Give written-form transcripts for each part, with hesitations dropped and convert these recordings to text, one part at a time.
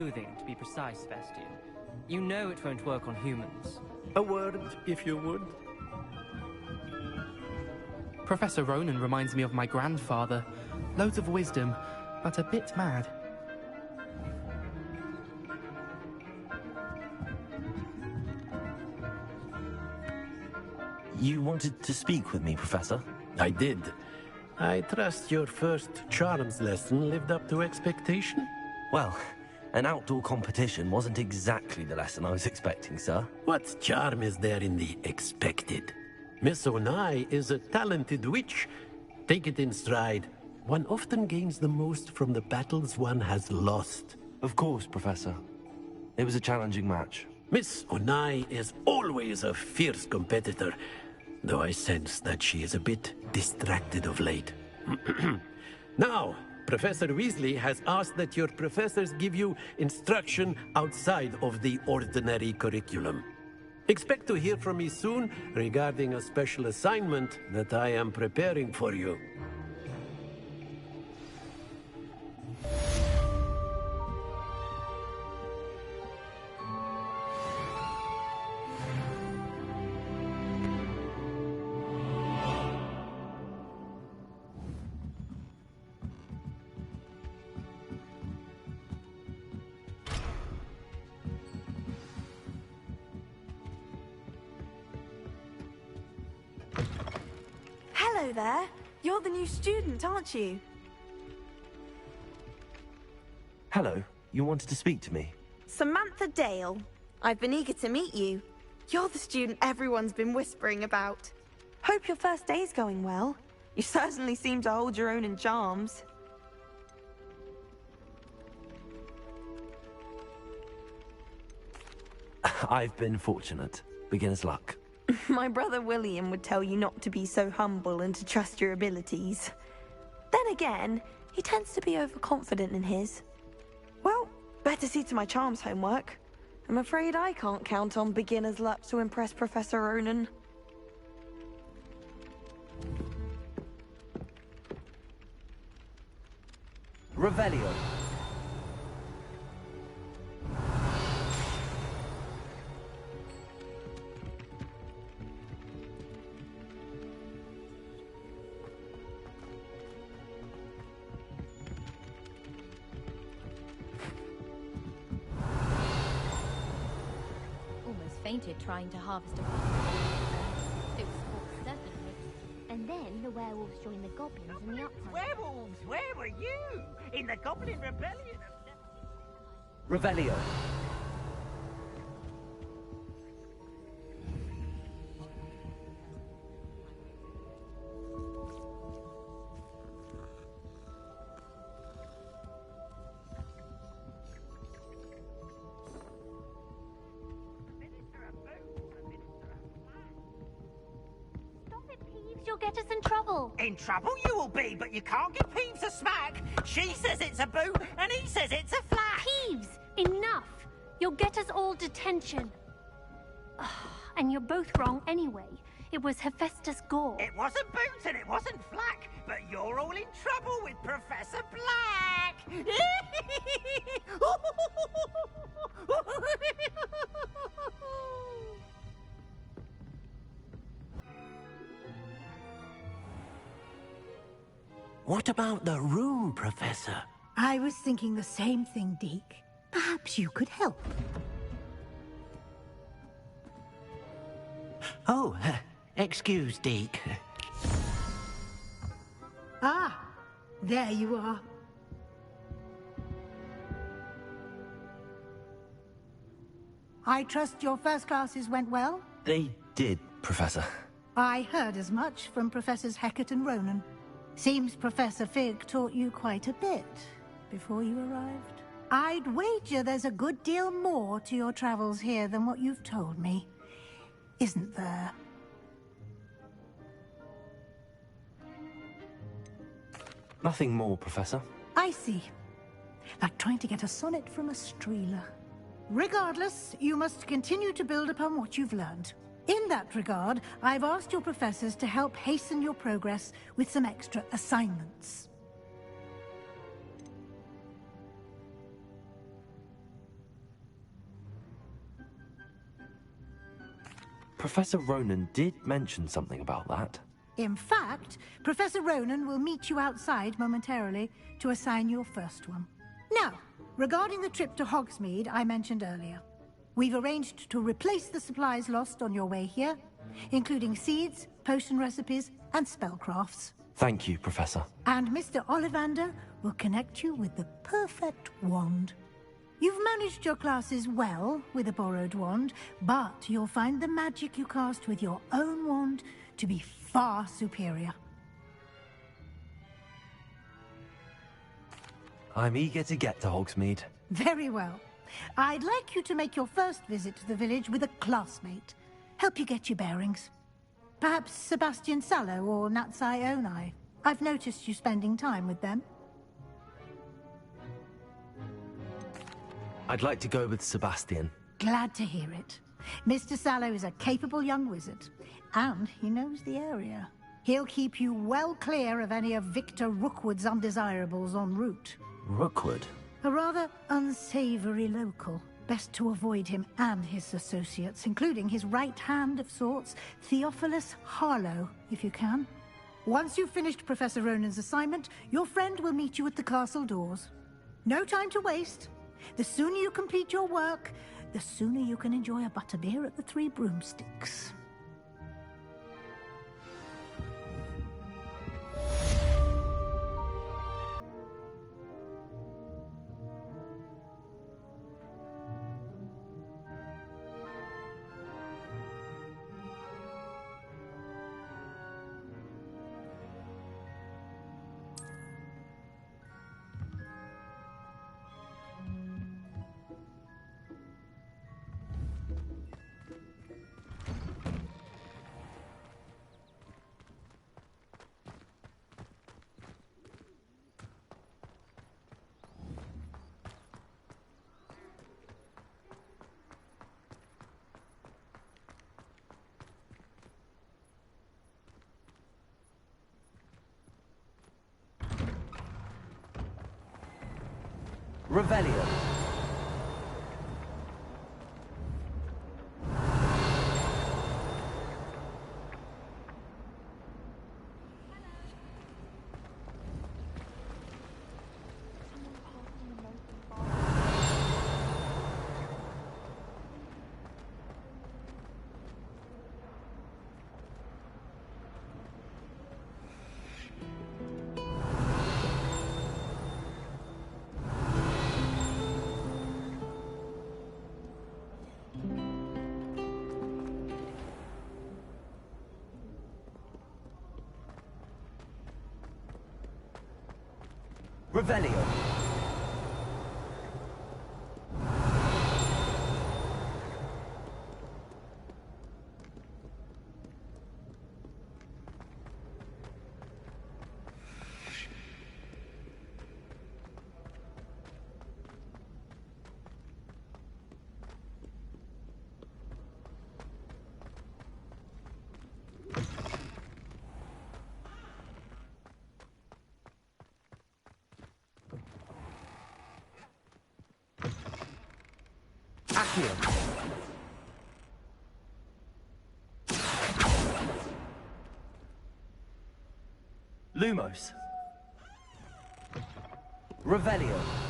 Clothing, to be precise, Sebastian. You know it won't work on humans. A word, if you would. Professor Ronan reminds me of my grandfather. Loads of wisdom, but a bit mad. You wanted to speak with me, Professor? I did. I trust your first charms lesson lived up to expectation? Well, an outdoor competition wasn't exactly the lesson I was expecting, sir. What charm is there in the expected? Miss Onai is a talented witch. Take it in stride. One often gains the most from the battles one has lost. Of course, Professor. It was a challenging match. Miss Onai is always a fierce competitor, though I sense that she is a bit distracted of late. Now, Professor Weasley has asked that your professors give you instruction outside of the ordinary curriculum. Expect to hear from me soon regarding a special assignment that I am preparing for you. Hello there. You're the new student, aren't you? Hello. You wanted to speak to me? Samantha Dale. I've been eager to meet you. You're the student everyone's been whispering about. Hope your first day's going well. You certainly seem to hold your own in charms. I've been fortunate. Beginner's luck. My brother William would tell you not to be so humble and to trust your abilities. Then again, he tends to be overconfident in his. Well, better see to my charms homework. I'm afraid I can't count on beginner's luck to impress Professor Ronan. Revelio. Fainted trying to harvest a it was caught certainly. And then the werewolves joined the goblins in the uprising. Werewolves, where were you? In the Goblin Rebellion of... Revelio. You'll get us in trouble. In trouble you will be, but you can't give Peeves a smack. She says it's a boo, and he says it's a flat. Peeves, enough. You'll get us all detention. And you're both wrong anyway. It was Hephaestus Gore. It wasn't Boots and it wasn't Flack, but you're all in trouble with Professor Black. What about the room, Professor? I was thinking the same thing, Deke. Perhaps you could help. Oh, excuse, Deke. Ah, there you are. I trust your first classes went well? They did, Professor. I heard as much from Professors Hecat and Ronan. Seems Professor Fig taught you quite a bit before you arrived. I'd wager there's a good deal more to your travels here than what you've told me. Isn't there? Nothing more, Professor. I see. Like trying to get a sonnet from a streeler. Regardless, you must continue to build upon what you've learned. In that regard, I've asked your professors to help hasten your progress with some extra assignments. Professor Ronan did mention something about that. In fact, Professor Ronan will meet you outside momentarily to assign your first one. Now, regarding the trip to Hogsmeade I mentioned earlier, we've arranged to replace the supplies lost on your way here, including seeds, potion recipes, and spellcrafts. Thank you, Professor. And Mr. Ollivander will connect you with the perfect wand. You've managed your classes well with a borrowed wand, but you'll find the magic you cast with your own wand to be far superior. I'm eager to get to Hogsmeade. Very well. I'd like you to make your first visit to the village with a classmate. Help you get your bearings. Perhaps Sebastian Sallow or Natsai Onai. I've noticed you spending time with them. I'd like to go with Sebastian. Glad to hear it. Mr. Sallow is a capable young wizard, and he knows the area. He'll keep you well clear of any of Victor Rookwood's undesirables en route. Rookwood? A rather unsavory local. Best to avoid him and his associates, including his right hand of sorts, Theophilus Harlow, if you can. Once you've finished Professor Ronan's assignment, your friend will meet you at the castle doors. No time to waste. The sooner you complete your work, the sooner you can enjoy a butterbeer at the Three Broomsticks. Revelio. Revelio. Accio. Lumos. Revelio.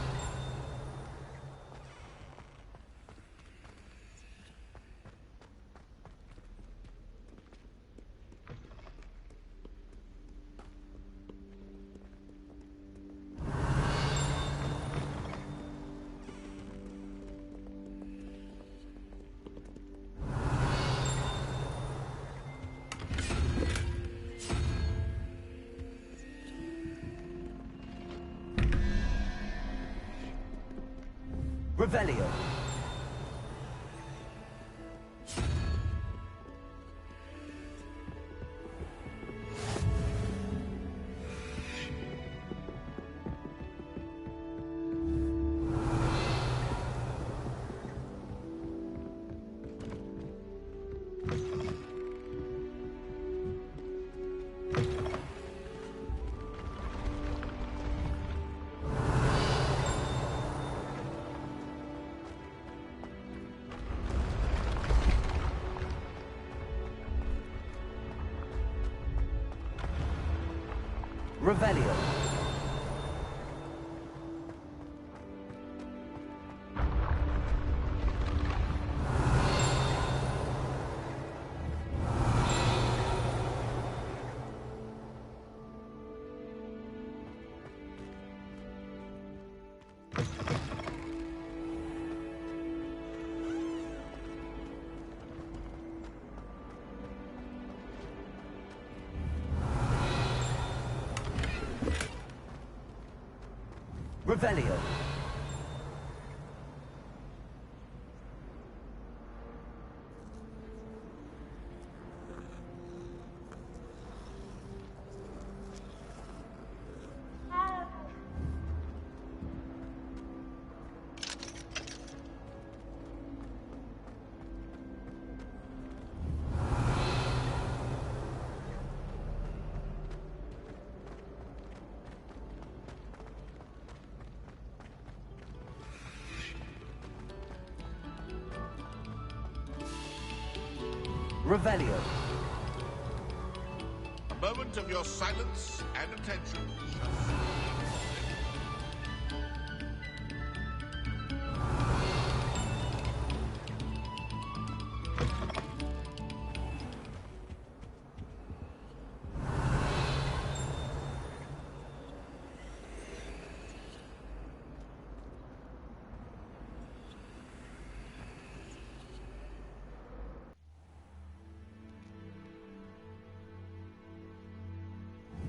Revelio. Revelio. Revelio. Revelio. A moment of your silence and attention.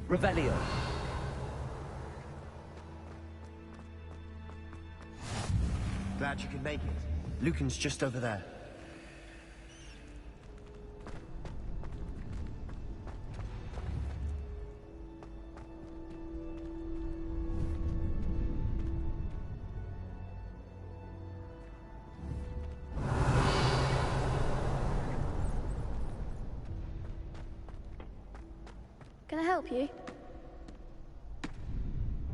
Revelio. Glad you could make it. Lucan's just over there. Can I help you?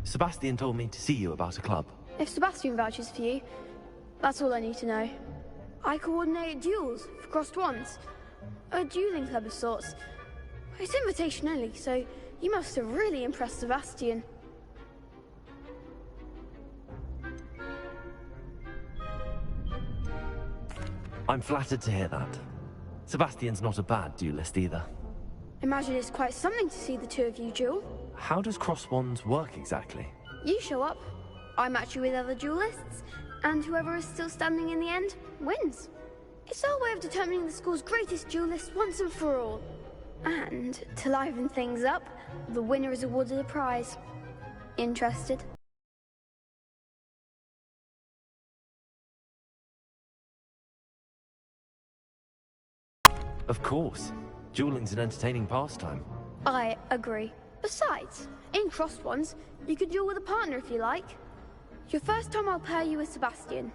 Sebastian told me to see you about a club. If Sebastian vouches for you, that's all I need to know. I coordinate duels for crossed wands. A dueling club of sorts. It's invitation only, so you must have really impressed Sebastian. I'm flattered to hear that. Sebastian's not a bad duelist either. Imagine it's quite something to see the two of you duel. How does cross wands work exactly? You show up, I match you with other duelists, and whoever is still standing in the end wins. It's our way of determining the school's greatest duelist once and for all. And to liven things up, the winner is awarded a prize. Interested? Of course. Dueling's an entertaining pastime. I agree. Besides, in crossed ones, you could duel with a partner if you like. Your first time I'll pair you with Sebastian.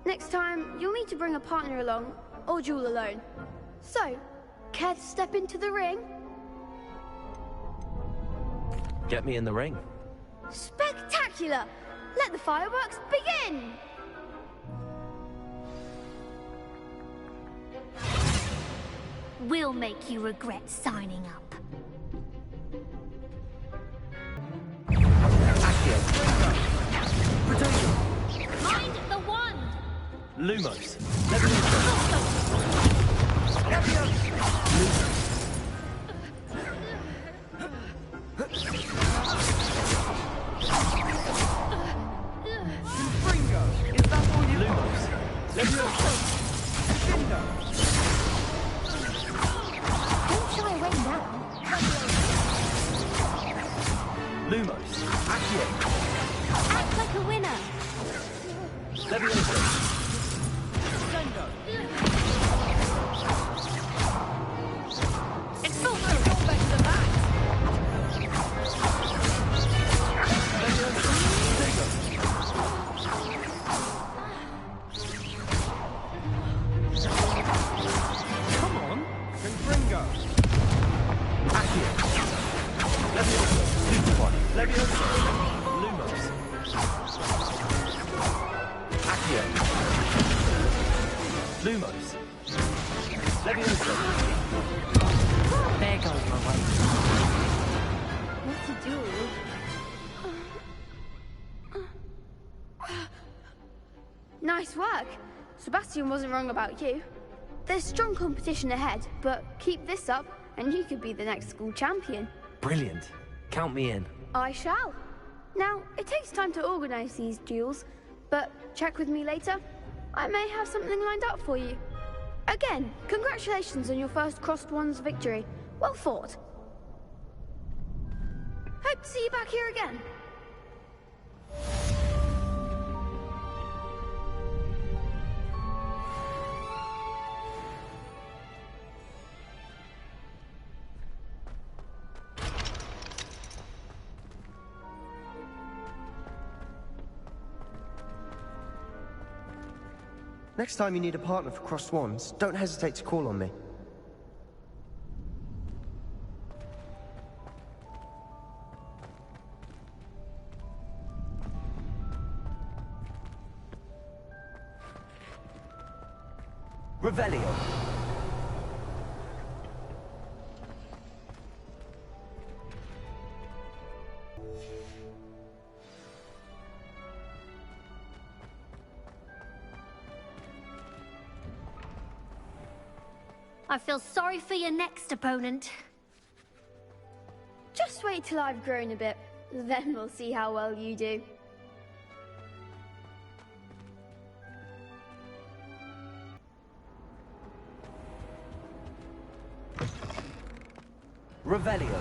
Next time, you'll need to bring a partner along, or duel alone. So, care to step into the ring? Get me in the ring. Spectacular! Let the fireworks begin! We'll make you regret signing up. Mind the wand! Lumos. Don't shy away now. Lumos. Accio. Act like a winner. Levioso. It's full through. Go back to the back. Come on! Confringo! Accio. Levioso. Super Levioso. Lumos. Accio. Lumos. Levioso. There goes my way. What's it duel. Nice work. Sebastian wasn't wrong about you. There's strong competition ahead, but keep this up and you could be the next school champion. Brilliant. Count me in. I shall. Now, it takes time to organize these duels, but check with me later. I may have something lined up for you. Again, congratulations on your first Crossed Wands victory. Well fought. Hope to see you back here again. Next time you need a partner for Crossed Wands, don't hesitate to call on me. Revelio. I feel sorry for your next opponent. Just wait till I've grown a bit, then we'll see how well you do. Revelio.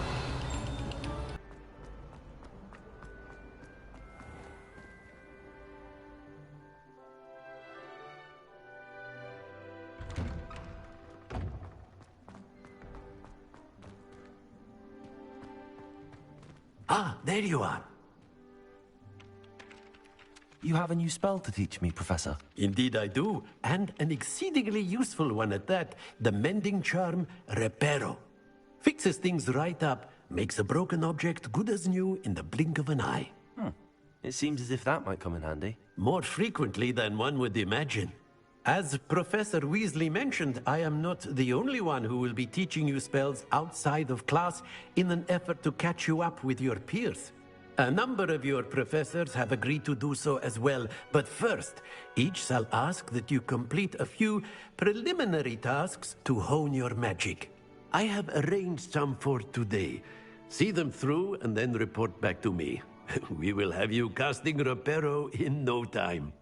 Ah, there you are. You have a new spell to teach me, Professor. Indeed I do, and an exceedingly useful one at that. The mending charm, Reparo. Fixes things right up, makes a broken object good as new in the blink of an eye. It seems as if that might come in handy. More frequently than one would imagine. As Professor Weasley mentioned, I am not the only one who will be teaching you spells outside of class in an effort to catch you up with your peers. A number of your professors have agreed to do so as well, but first, each shall ask that you complete a few preliminary tasks to hone your magic. I have arranged some for today. See them through and then report back to me. We will have you casting Reparo in no time.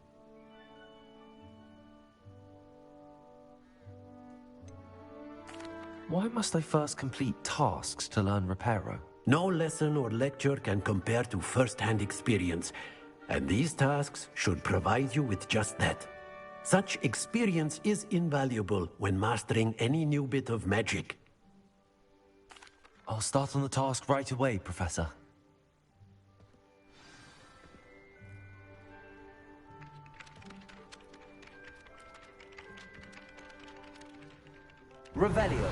Why must I first complete tasks to learn Reparo? No lesson or lecture can compare to first-hand experience, and these tasks should provide you with just that. Such experience is invaluable when mastering any new bit of magic. I'll start on the task right away, Professor. Revelio.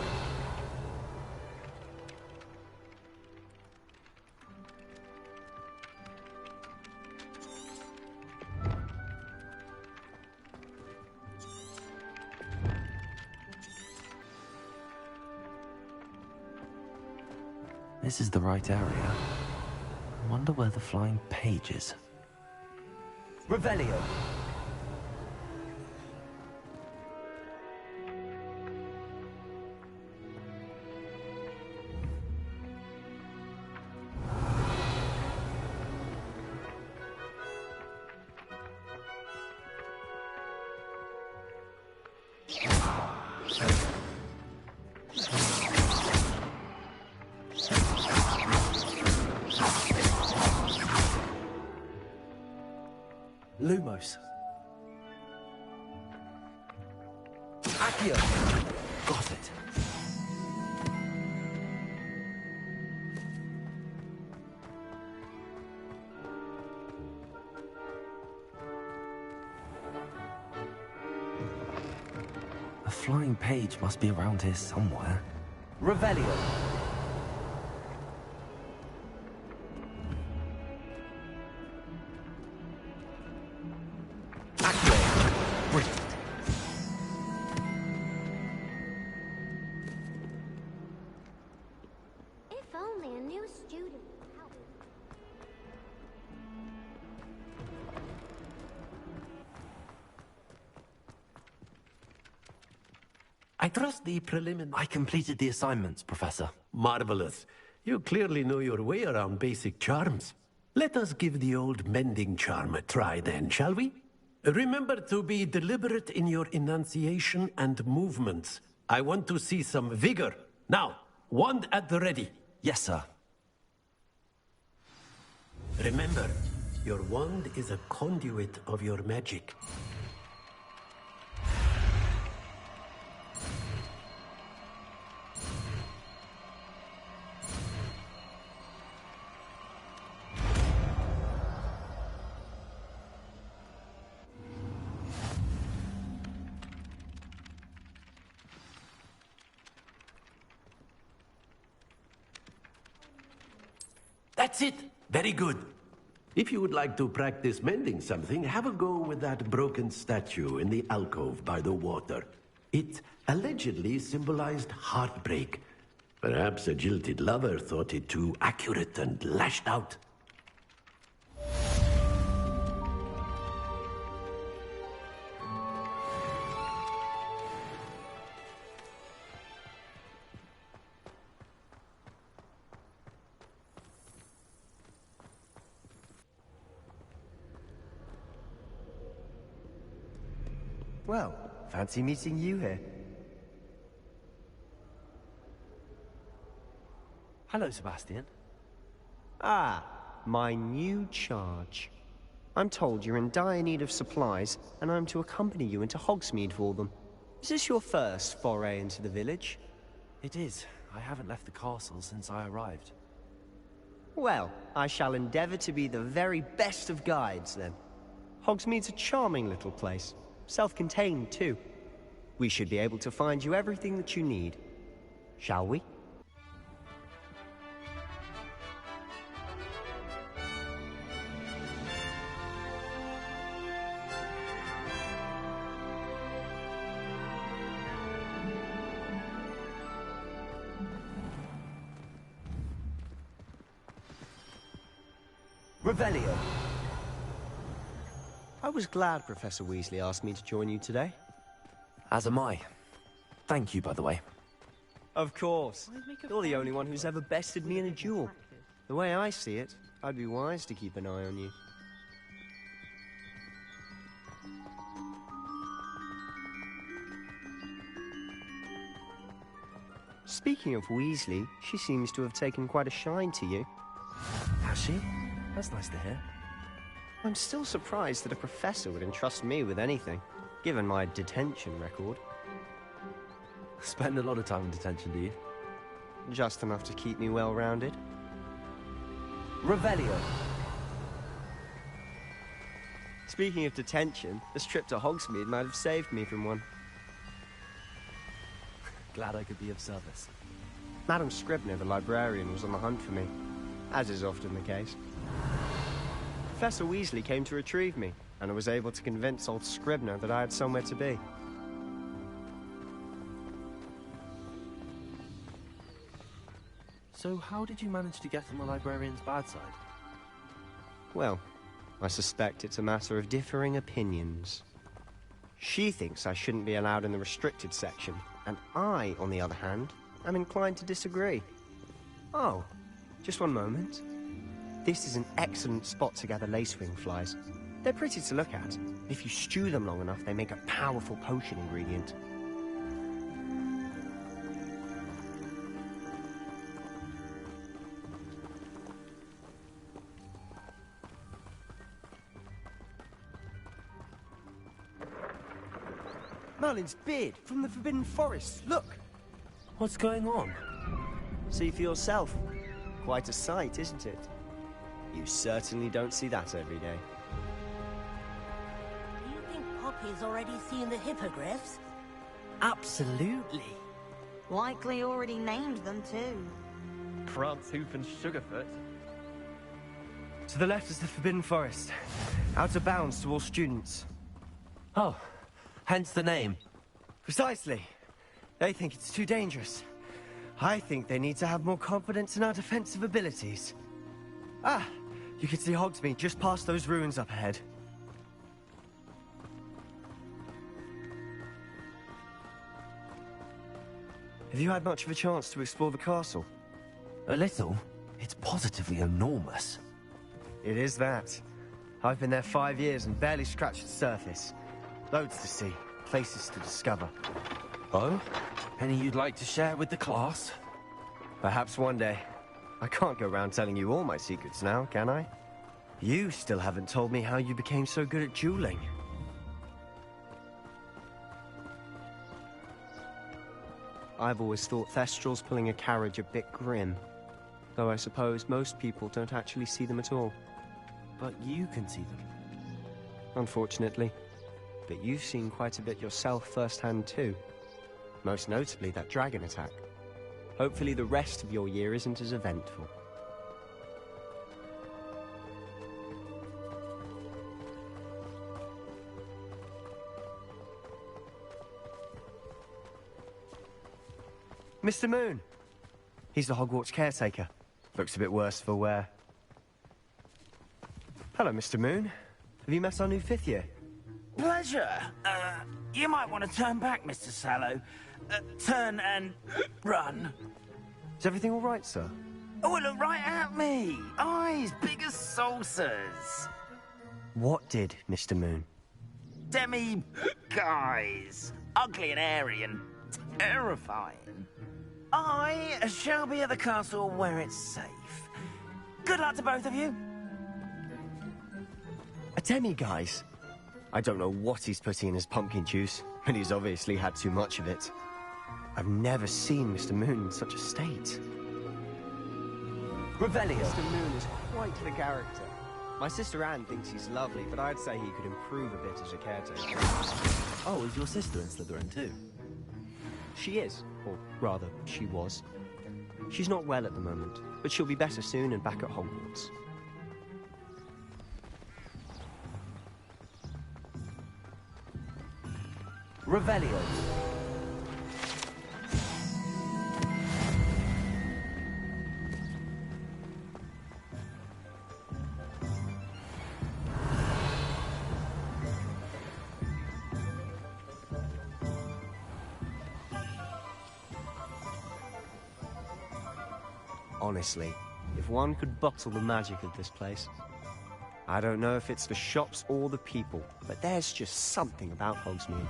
This is the right area. I wonder where the flying page is. Revelio. Lumos. Accio. Got it. A flying page must be around here somewhere. Revelio. If only a new student would help. I trust the preliminary... I completed the assignments, Professor. Marvelous. You clearly know your way around basic charms. Let us give the old mending charm a try then, shall we? Remember to be deliberate in your enunciation and movements. I want to see some vigor. Now, wand at the ready. Yes, sir. Remember, your wand is a conduit of your magic. That's it! Very good. If you would like to practice mending something, have a go with that broken statue in the alcove by the water. It allegedly symbolized heartbreak. Perhaps a jilted lover thought it too accurate and lashed out. Well, fancy meeting you here. Hello, Sebastian. Ah, my new charge. I'm told you're in dire need of supplies, and I'm to accompany you into Hogsmeade for them. Is this your first foray into the village? It is. I haven't left the castle since I arrived. Well, I shall endeavor to be the very best of guides, then. Hogsmeade's a charming little place. Self-contained, too. We should be able to find you everything that you need. Shall we? Revelio. I was glad Professor Weasley asked me to join you today. As am I. Thank you, by the way. Of course. You're the only one who's ever bested me in a duel. The way I see it, I'd be wise to keep an eye on you. Speaking of Weasley, she seems to have taken quite a shine to you. Has she? That's nice to hear. I'm still surprised that a professor would entrust me with anything, given my detention record. Spend a lot of time in detention, do you? Just enough to keep me well-rounded. Revelio. Speaking of detention, this trip to Hogsmeade might have saved me from one. Glad I could be of service. Madam Scribner, the librarian, was on the hunt for me, as is often the case. Professor Weasley came to retrieve me, and I was able to convince old Scribner that I had somewhere to be. So how did you manage to get on the librarian's bad side? Well, I suspect it's a matter of differing opinions. She thinks I shouldn't be allowed in the restricted section, and I, on the other hand, am inclined to disagree. Oh, just one moment. This is an excellent spot to gather lacewing flies. They're pretty to look at. If you stew them long enough, they make a powerful potion ingredient. Merlin's beard from the Forbidden Forest. Look! What's going on? See for yourself. Quite a sight, isn't it? You certainly don't see that every day. Do you think Poppy's already seen the hippogriffs? Absolutely. Likely already named them too. Prance, Hoof and Sugarfoot. To the left is the Forbidden Forest. Out of bounds to all students. Oh, hence the name. Precisely. They think it's too dangerous. I think they need to have more confidence in our defensive abilities. Ah, you can see Hogsmeade just past those ruins up ahead. Have you had much of a chance to explore the castle? A little. It's positively enormous. It is that. I've been there 5 years and barely scratched the surface. Loads to see, places to discover. Oh? Any you'd like to share with the class? Perhaps one day. I can't go around telling you all my secrets now, can I? You still haven't told me how you became so good at dueling. I've always thought Thestrals pulling a carriage a bit grim. Though I suppose most people don't actually see them at all. But you can see them. Unfortunately. But you've seen quite a bit yourself firsthand too. Most notably that dragon attack. Hopefully the rest of your year isn't as eventful. Mr. Moon! He's the Hogwarts caretaker. Looks a bit worse for wear. Hello, Mr. Moon. Have you met our new 5th year? Pleasure. You might want to turn back, Mr. Sallow. Turn and run. Is everything all right, sir? Oh, look right at me. Eyes big as saucers. What did, Mr. Moon? Demi guys. Ugly and airy and terrifying. I shall be at the castle where it's safe. Good luck to both of you. A demi-guise? I don't know what he's putting in his pumpkin juice, but he's obviously had too much of it. I've never seen Mr. Moon in such a state. Revelio. Mr. Moon is quite the character. My sister Anne thinks he's lovely, but I'd say he could improve a bit as a caretaker. Oh, is your sister in Slytherin too? She is, or rather, she was. She's not well at the moment, but she'll be better soon and back at Hogwarts. Revelio. Honestly, if one could bottle the magic of this place. I don't know if it's the shops or the people, but there's just something about Hogsmeade.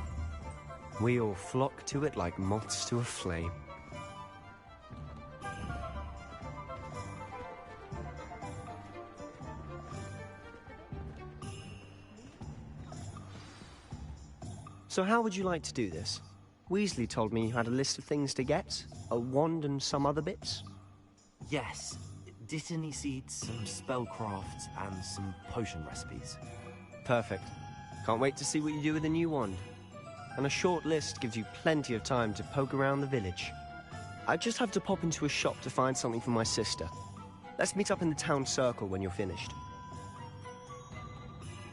We all flock to it like moths to a flame. So how would you like to do this? Weasley told me you had a list of things to get, a wand and some other bits. Yes. Dittany seeds, some spellcrafts, and some potion recipes. Perfect. Can't wait to see what you do with the new wand. And a short list gives you plenty of time to poke around the village. I just have to pop into a shop to find something for my sister. Let's meet up in the town circle when you're finished.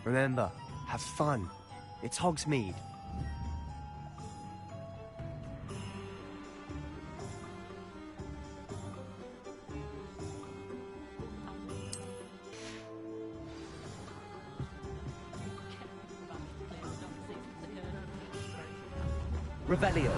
Remember, have fun. It's Hogsmeade. Revelio.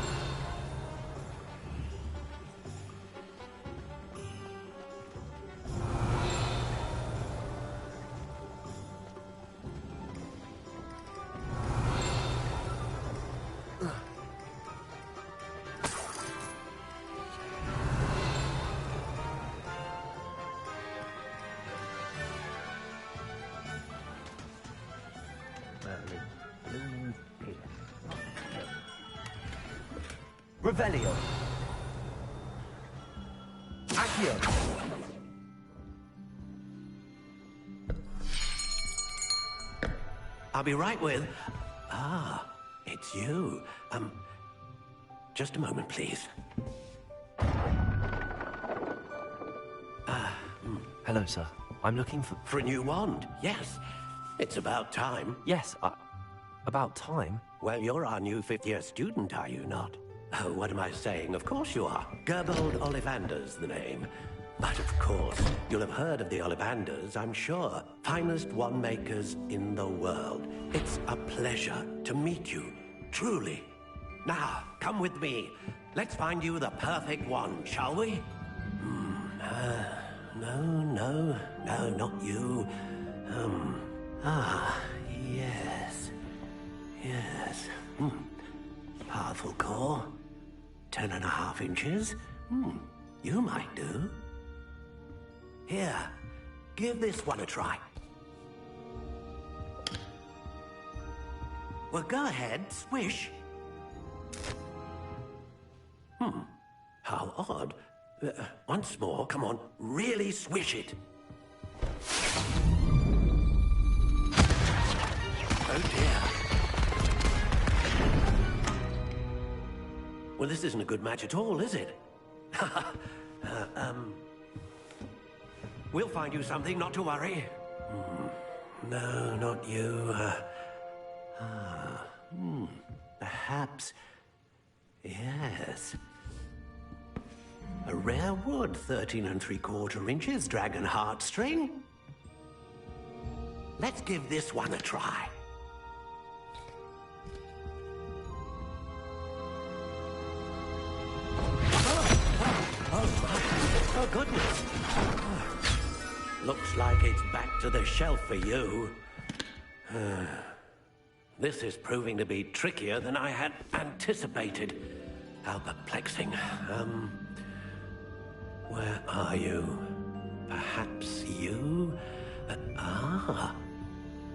Revelio. Accio. I'll be right with... Ah, it's you. Just a moment, please. Hello, sir. I'm looking for... For a new wand, yes. It's about time. Yes, about time? Well, you're our new 5th-year student, are you not? Oh, what am I saying? Of course you are. Gerbold Ollivander's the name. But of course, you'll have heard of the Ollivanders, I'm sure. Finest wand makers in the world. It's a pleasure to meet you, truly. Now, come with me. Let's find you the perfect one, shall we? No, not you. Yes. Powerful core. 10.5 inches. You might do. Here, give this one a try. Well, go ahead, swish. How odd. Once more, come on, really swish it. Oh dear. Well, this isn't a good match at all, is it? We'll find you something, not to worry. No, not you. Perhaps... Yes. A rare wood, 13 3/4 inches, dragon heartstring. Let's give this one a try. Oh, goodness. Looks like it's back to the shelf for you. This is proving to be trickier than I had anticipated. How perplexing. Where are you? Perhaps you?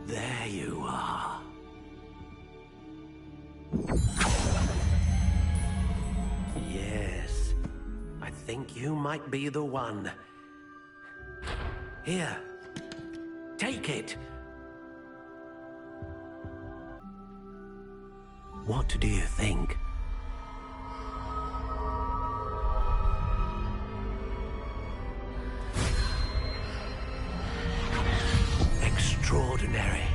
There you are. Yes, I think you might be the one. Here, take it. What do you think? Extraordinary.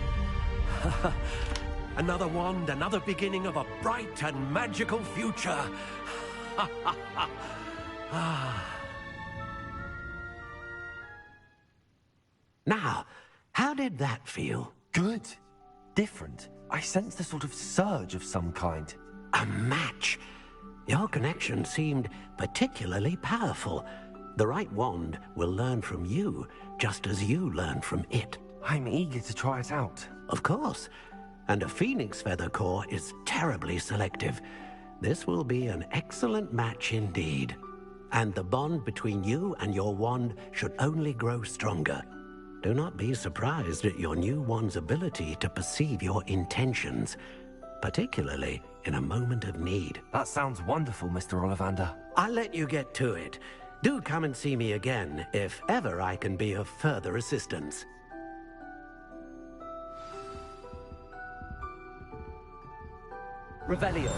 Another wand, another beginning of a bright and magical future. Now, how did that feel? Good. Different. I sensed a sort of surge of some kind. A match. Your connection seemed particularly powerful. The right wand will learn from you, just as you learn from it. I'm eager to try it out. Of course. And a phoenix feather core is terribly selective. This will be an excellent match indeed. And the bond between you and your wand should only grow stronger. Do not be surprised at your new wand's ability to perceive your intentions, particularly in a moment of need. That sounds wonderful, Mr. Ollivander. I'll let you get to it. Do come and see me again if ever I can be of further assistance. Revelio.